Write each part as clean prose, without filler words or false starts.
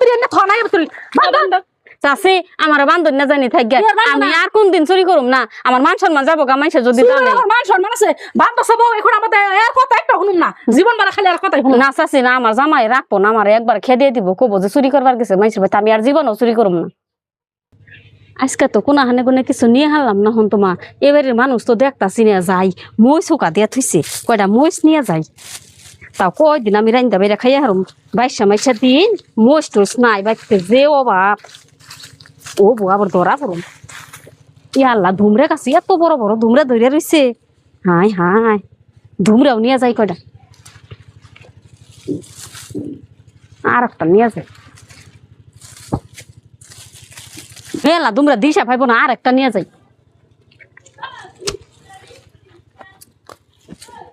তুই এনে থনাই তুই চাষি আমার বান্ধব না জানি থাক আমি আর কোন দিন চুরি করুম না আমার মান সম্মান যাবো গা মাইসে যদি মান সম্মান আছে বান্ধব সব এখন আমাদের এর কথা একটা শুনুম না জীবন বাড়া খালি আর কথাই শুনুম না চাষি না আমার জামাই রাখবো না আমার একবার খেয়ে দিব কবো যে চুরি করবার গেছে মাইসের বাড়িতে আমি আর জীবনও চুরি করুম না আজকে তো কোনা হানে কোনে কিছু নিয়ে হারলাম না হন তোমা এবারের মানুষ তো দেখতাছি না যাই মই চুকা দিয়া থইছে কয়টা মইস নিয়ে যাই তাও কয়দিন আমি রান্দা বেড়া খাইয়া হারুম বাইশা মাইশা দিন মইস টুস নাই বাইতে যে অভাব ও বউ আবার ধরা পড়ুন ই আল্লাহ ধুমরে কাছে এত বড় বড় ধুমরে ধরে রইছে হাই হাই ধুমরেও নিয়ে যাই কয়টা আর একটা নিয়ে যায় মেলা তোমরা দিশা পাইব না আর একটা নিয়ে যাই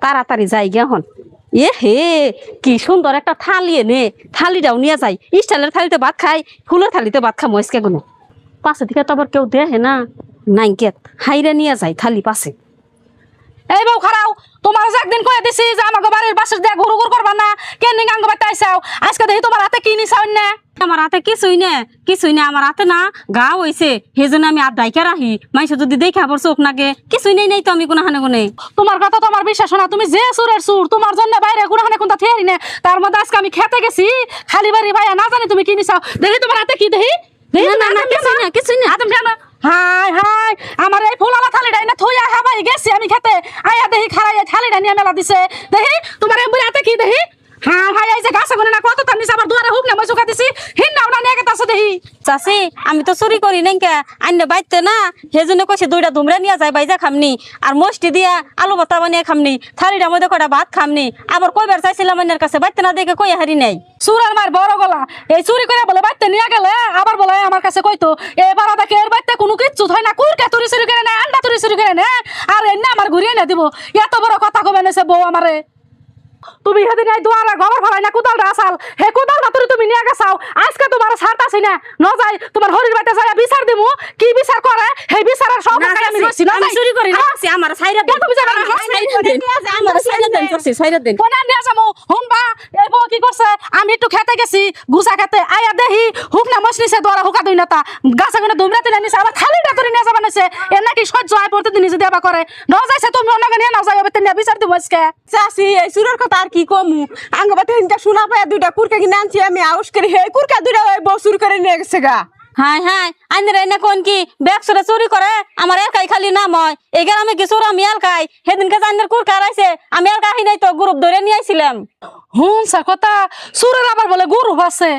তাড়াতাড়ি যাই গিয়া হন এ হে কি সুন্দর একটা থালি এনে থালিটাও নিয়ে যাই স্টাইলের থালিতে ভাত খাই ফুলের থালিতে ভাত খাই মস্কে গুনে পাশে থেকে তো আবার কেউ দেখে না নাই কেত হাইরে নিয়ে যাই থালি পাশে এই বউ খারাও তোমার যে একদিন কয়ে দিছি যে আমাকে বাড়ির বাসের দিয়ে ঘুরু ঘুর করবা না কেন গাঙ্গ বাড়তে আইসাও আজকে দেখি তোমার হাতে কি নিছাও না আমার হাতে কিছুই না আমার হাতে না গা হইছে সেজন্য আমি আর ডাইকা রাখি মাইসে যদি দেখা পর চোখ নাগে কিছুই নেই তো আমি কোনো হানে কোনে তোমার কথা তো আমার বিশ্বাস না তুমি যে সুরের সুর তোমার জন্য বাইরে গুড়াহানে কোনটা থেরি না তার মধ্যে আজকে আমি খেতে গেছি খালি বাড়ি ভাইয়া না জানি তুমি কি নিছাও দেখি তোমার হাতে কি দেখি কিছুই না আদম জানা হাই হাই আমার এই ফুলালা থালিটা না থইয়া হাবাই গেছি আমি খেতে আয়া দেখি খারাইয়া থালিটা নিয়ে মেলা দিছে দেখি তোমার এমবুড়ি হাতে কি দেখি হ্যাঁ হাই এই যে গাছ গুনে না কত টানিস আবার দুয়ারে হুক না মই চুকা দিছি হিন নাও না নিয়ে গেতাছে দেখি চাষি আমি তো চুরি করি নাই কে আইনে বাইতে না সেজন্য কইছে দুইটা দুমরা নিয়ে যায় বাইজা খামনি আর মস্তি দিয়া আলু ভর্তা বানিয়ে খামনি থালিটার মধ্যে কটা ভাত খামনি আবার কইবার চাইছিলাম আইনের কাছে বাইতে না দেখে কই হারি নাই সুরার মার বড় গলা এই চুরি করে বলে বাইতে নিয়ে গেলে আবার বলে আমার কাছে কইতো এবার দেখে এর বাইতে কোনো কিচ্ছু হয় না কুরকে তুরি চুরি করে না আন্ডা তুরি চুরি করে না আর এনে আমার ঘুরিয়ে না দিব এত বড় কথা কবে নেছে বউ আমারে তুমি সেদিন এই দুয়ারে গোবর ফেলাই না কোদালটা আসাল হে কোদালটা তুমি নিয়ে গেছাও আজকে তোমার ছাড়তাছি না ন যাই তোমার হরির বাড়িতে যাই বিচার দিমু কি বিচার করে সেই বিচারের সব আমি রইছি না চুরি করি না আমার সাইরা দেন তুমি জানো না আমার সাইরা দেন করছি সাইরা দেন কোনা নিয়ে যামু হুনবা এই বউ কি করছে আমি একটু খেতে গেছি গুছা খেতে আয়া দেহি হুক না মশলিছে দরা হুকা দুই নাতা গাছে গুনে দুমরা তুলে নিছে আবার খালিটা তুলে নিয়ে যাবা নিছে এর নাকি সহ্য হয় পড়তে দিন নিজে দেবা করে ন যাইছে তুমি অন্য নিয়ে নাও যাই এবার নিয়ে বিচার দিব আজকে চাষি এই সুরের কথা আর কি কমু আঙ্গবাতে হিনটা শোনা পায় দুইটা কুরকা কিনে আনছি আমি আউস করে হে কুরকা দুইটা বউ চুরি করে নিয়ে গেছে গা হাই হাই আইনের এনে কোন কি ব্যাগ সরে চুরি করে আমার একাই খালি নাম হয় এই গ্রামে কি চোর আমি এলকাই সেদিনকে জানের কুরকা আইছে আমি এলকা আহি নাই তো গ্রুপ ধরে নিয়ে আইছিলাম হুন সা কথা সুরের আবার বলে গরু আছে